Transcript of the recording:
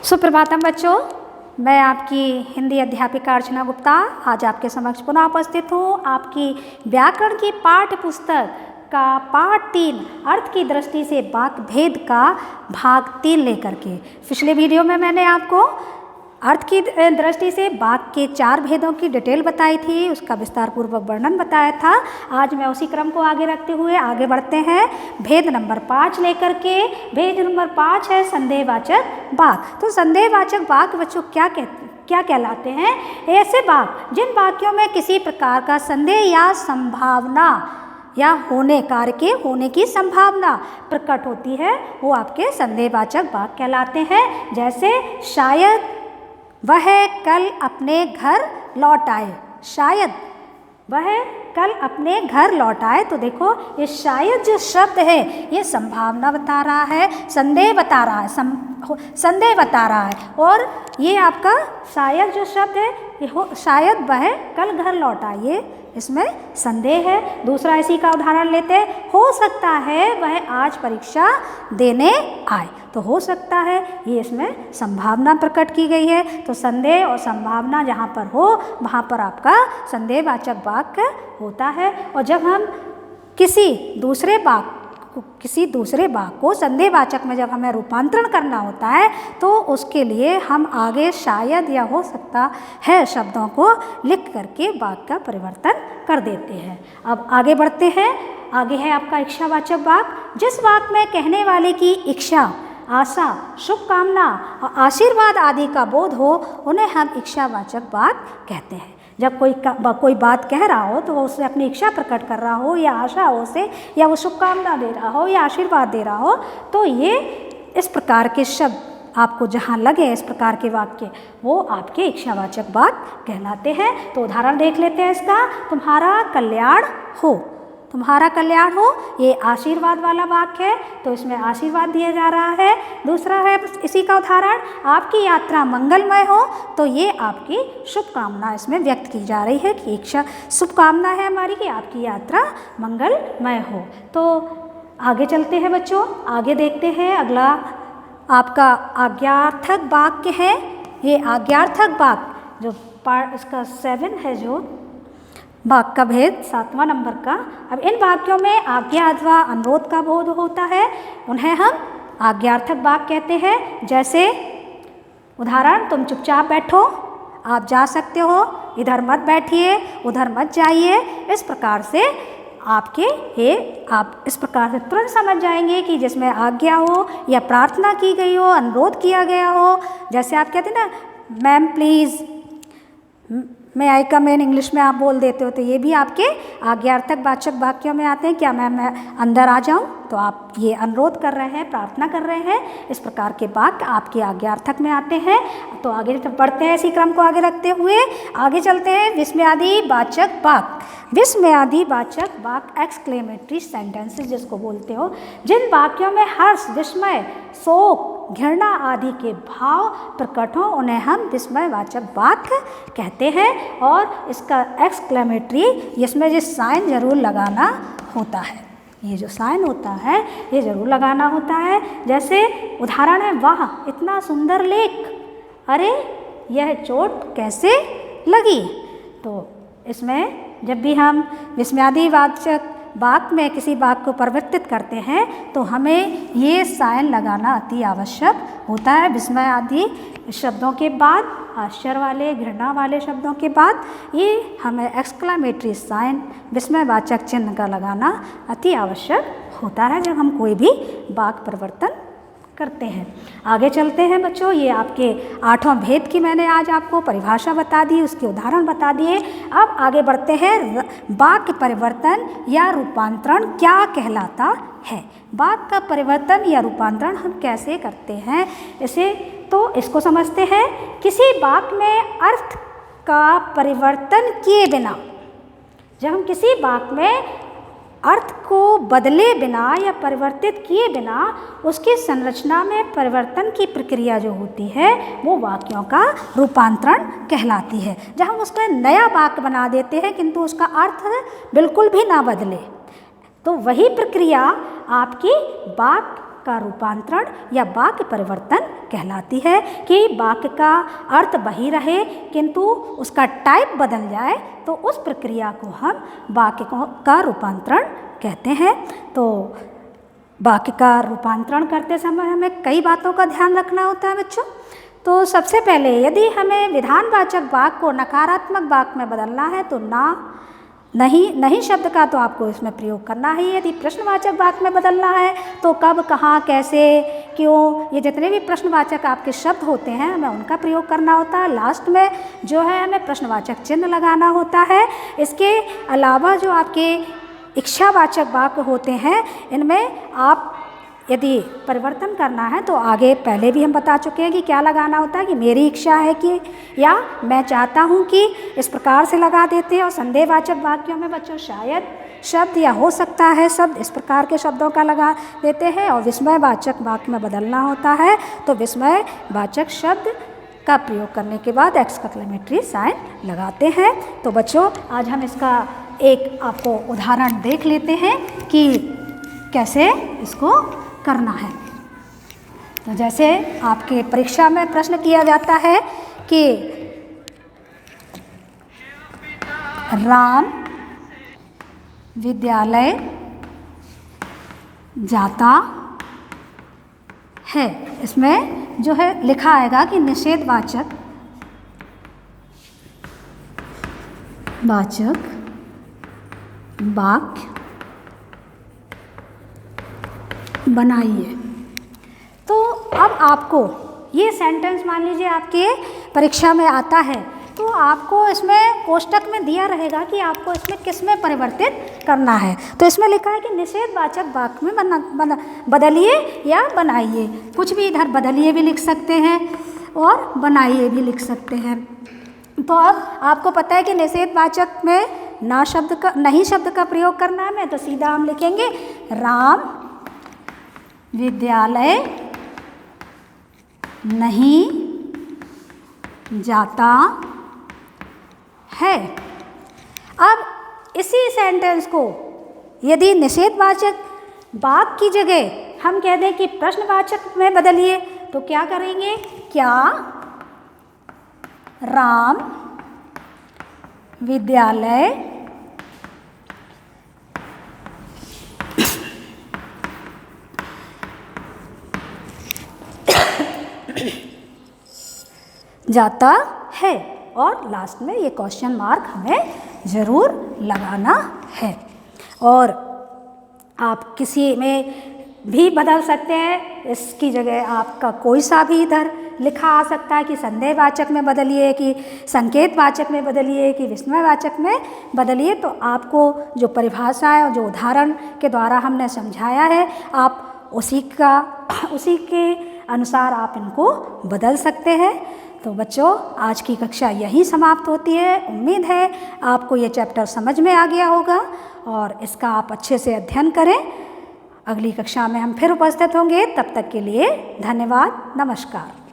सुप्रभातम बच्चों, मैं आपकी हिंदी अध्यापिका अर्चना गुप्ता आज आपके समक्ष पुनः उपस्थित हूँ। आपकी व्याकरण की पाठ्य पुस्तक का पाठ 3 अर्थ की दृष्टि से वाक्य भेद का भाग 3 लेकर के। पिछले वीडियो में मैंने आपको अर्थ की दृष्टि से वाक्य के 4 भेदों की डिटेल बताई थी, उसका विस्तार पूर्वक वर्णन बताया था। आज मैं उसी क्रम को आगे रखते हुए आगे बढ़ते हैं भेद नंबर 5 लेकर के। भेद नंबर 5 है संदेहवाचक वाक्य। तो संदेहवाचक वाक्य बच्चों क्या कहलाते हैं? ऐसे वाक्य जिन वाक्यों में किसी प्रकार का संदेह या संभावना या होने कार्य के होने की संभावना प्रकट होती है, वो आपके संदेहवाचक वाक्य कहलाते हैं। जैसे शायद वह कल अपने घर लौट आए, शायद वह कल अपने घर लौट आए। तो देखो ये शायद जो शब्द है ये संभावना बता रहा है, संदेह बता रहा है, संदेह बता रहा है। और ये आपका शायद जो शब्द है ये शायद वह कल घर लौट आए, ये इसमें संदेह है। दूसरा इसी का उदाहरण लेते हैं, हो सकता है वह आज परीक्षा देने आए। तो हो सकता है ये इसमें संभावना प्रकट की गई है। तो संदेह और संभावना जहाँ पर हो वहाँ पर आपका संदेहवाचक वाक्य होता है। और जब हम किसी दूसरे वाक्य को संदेहवाचक में जब हमें रूपांतरण करना होता है तो उसके लिए हम आगे शायद या हो सकता है शब्दों को लिख करके वाक्य का परिवर्तन कर देते हैं। अब आगे बढ़ते हैं। आगे है आपका इच्छावाचक वाक्य। जिस वाक्य में कहने वाले की इच्छा, आशा, शुभकामना और आशीर्वाद आदि का बोध हो उन्हें हम इच्छावाचक वाक्य कहते हैं। जब कोई बात कह रहा हो तो वो उससे अपनी इच्छा प्रकट कर रहा हो या आशा हो उसे, या वो शुभकामना दे रहा हो या आशीर्वाद दे रहा हो, तो ये इस प्रकार के शब्द आपको जहाँ लगे इस प्रकार के वाक्य वो आपके इच्छावाचक वाक्य कहलाते हैं। तो उदाहरण देख लेते हैं इसका। तुम्हारा कल्याण हो, तुम्हारा कल्याण हो, ये आशीर्वाद वाला वाक्य है तो इसमें आशीर्वाद दिया जा रहा है। दूसरा है इसी का उदाहरण, आपकी यात्रा मंगलमय हो, तो ये आपकी शुभकामना इसमें व्यक्त की जा रही है कि इच्छा शुभकामना है हमारी कि आपकी यात्रा मंगलमय हो। तो आगे चलते हैं बच्चों, आगे देखते हैं। अगला आपका आज्ञार्थक वाक्य है। ये आज्ञार्थक वाक्य जो इसका 7 है, जो वाक्य का भेद 7वां नंबर का। अब इन वाक्यों में आज्ञा अथवा अनुरोध का बोध होता है, उन्हें हम आज्ञार्थक वाक्य कहते हैं। जैसे उदाहरण, तुम चुपचाप बैठो, आप जा सकते हो, इधर मत बैठिए, उधर मत जाइए। इस प्रकार से आप इस प्रकार से तुरंत समझ जाएंगे कि जिसमें आज्ञा हो या प्रार्थना की गई हो, अनुरोध किया गया हो। जैसे आप कहते हैं ना, मैम प्लीज़, मैं आई कम इन, इंग्लिश में आप बोल देते हो, तो ये भी आपके आज्ञार्थक वाचक वाक्यों में आते हैं। क्या मैं अंदर आ जाऊं? तो आप ये अनुरोध कर रहे हैं, प्रार्थना कर रहे हैं। इस प्रकार के वाक्य आपके आज्ञार्थक में आते हैं। तो आगे बढ़ते हैं, इसी क्रम को आगे रखते हुए आगे चलते हैं। विस्मयादि वाचक वाक्य। विस्मयादि वाचक वाक्य एक्सक्लेमेटरी सेंटेंसेस जिसको बोलते हो, जिन वाक्यों में हर्ष, विस्मय, शोक, घृणा आदि के भाव प्रकट हो उन्हें हम विस्मयवाचक वाक्य कहते हैं। और इसका एक्सक्लेमेटरी, इसमें जो साइन जरूर लगाना होता है, ये जो साइन होता है ये जरूर लगाना होता है। जैसे उदाहरण है, वाह इतना सुंदर लेख, अरे यह चोट कैसे लगी। तो इसमें जब भी हम विस्मयादि वाचक वाक्य में किसी वाक्य को परिवर्तित करते हैं तो हमें ये साइन लगाना अति आवश्यक होता है। विस्मय आदि शब्दों के बाद, आश्चर्य वाले, घृणा वाले शब्दों के बाद ये हमें एक्सक्लेमेटरी साइन, विस्मयवाचक चिन्ह का लगाना अति आवश्यक होता है जब हम कोई भी वाक्य परिवर्तन करते हैं। आगे चलते हैं बच्चों। ये आपके 8वां भेद की मैंने आज आपको परिभाषा बता दी, उसके उदाहरण बता दिए। अब आगे बढ़ते हैं, वाक्य परिवर्तन या रूपांतरण क्या कहलाता है। वाक्य का परिवर्तन या रूपांतरण हम कैसे करते हैं इसको समझते हैं। किसी वाक्य में अर्थ का परिवर्तन किए बिना, जब हम किसी वाक्य में अर्थ को बदले बिना या परिवर्तित किए बिना उसकी संरचना में परिवर्तन की प्रक्रिया जो होती है वो वाक्यों का रूपांतरण कहलाती है। जब हम उसमें नया वाक्य बना देते हैं किंतु उसका अर्थ बिल्कुल भी ना बदले, तो वही प्रक्रिया आपकी वाक्य का रूपांतरण या वाक्य परिवर्तन कहलाती है कि वाक्य का अर्थ वही रहे किंतु उसका टाइप बदल जाए, तो उस प्रक्रिया को हम वाक्य का रूपांतरण कहते हैं। तो वाक्य का रूपांतरण करते समय हमें कई बातों का ध्यान रखना होता है बच्चों। तो सबसे पहले यदि हमें विधानवाचक वाक्य को नकारात्मक वाक्य में बदलना है तो नहीं शब्द का तो आपको इसमें प्रयोग करना ही है। यदि प्रश्नवाचक वाक्य में बदलना है तो कब, कहाँ, कैसे, क्यों, ये जितने भी प्रश्नवाचक आपके शब्द होते हैं हमें उनका प्रयोग करना होता है। लास्ट में जो है हमें प्रश्नवाचक चिन्ह लगाना होता है। इसके अलावा जो आपके इच्छावाचक वाक्य होते हैं इनमें आप यदि परिवर्तन करना है तो आगे पहले भी हम बता चुके हैं कि क्या लगाना होता है, कि मेरी इच्छा है कि या मैं चाहता हूँ कि, इस प्रकार से लगा देते हैं। और संदेहवाचक वाक्यों में बच्चों शायद शब्द या हो सकता है शब्द, इस प्रकार के शब्दों का लगा देते हैं। और विस्मयवाचक वाक्य में बदलना होता है तो विस्मयवाचक शब्द का प्रयोग करने के बाद एक्सक्लेमेटरी साइन लगाते हैं। तो बच्चों आज हम इसका एक आपको उदाहरण देख लेते हैं कि कैसे इसको करना है। तो जैसे आपके परीक्षा में प्रश्न किया जाता है कि राम विद्यालय जाता है, इसमें जो है लिखा आएगा कि निषेधवाचक वाक्य बनाइए। तो अब आपको ये सेंटेंस मान लीजिए आपके परीक्षा में आता है तो आपको इसमें कोष्टक में दिया रहेगा कि आपको इसमें किस में परिवर्तित करना है। तो इसमें लिखा है कि निषेधवाचक वाक्य में बदलिए या बनाइए। कुछ भी इधर बदलिए भी लिख सकते हैं और बनाइए भी लिख सकते हैं। तो अब आपको पता है कि निषेधवाचक में नहीं शब्द का प्रयोग करना है। तो सीधा हम लिखेंगे राम विद्यालय नहीं जाता है। अब इसी सेंटेंस को यदि निषेधवाचक वाक्य की जगह हम कह दें कि प्रश्नवाचक में बदलिए तो क्या करेंगे, क्या राम विद्यालय जाता है, और लास्ट में ये क्वेश्चन मार्क हमें ज़रूर लगाना है। और आप किसी में भी बदल सकते हैं, इसकी जगह आपका कोई सा भी इधर लिखा आ सकता है कि संदेहवाचक में बदलिए, कि संकेतवाचक में बदलिए, कि विस्मयवाचक में बदलिए। तो आपको जो परिभाषा है और जो उदाहरण के द्वारा हमने समझाया है आप उसी के अनुसार आप इनको बदल सकते हैं। तो बच्चों आज की कक्षा यहीं समाप्त होती है। उम्मीद है आपको ये चैप्टर समझ में आ गया होगा और इसका आप अच्छे से अध्ययन करें। अगली कक्षा में हम फिर उपस्थित होंगे, तब तक के लिए धन्यवाद, नमस्कार।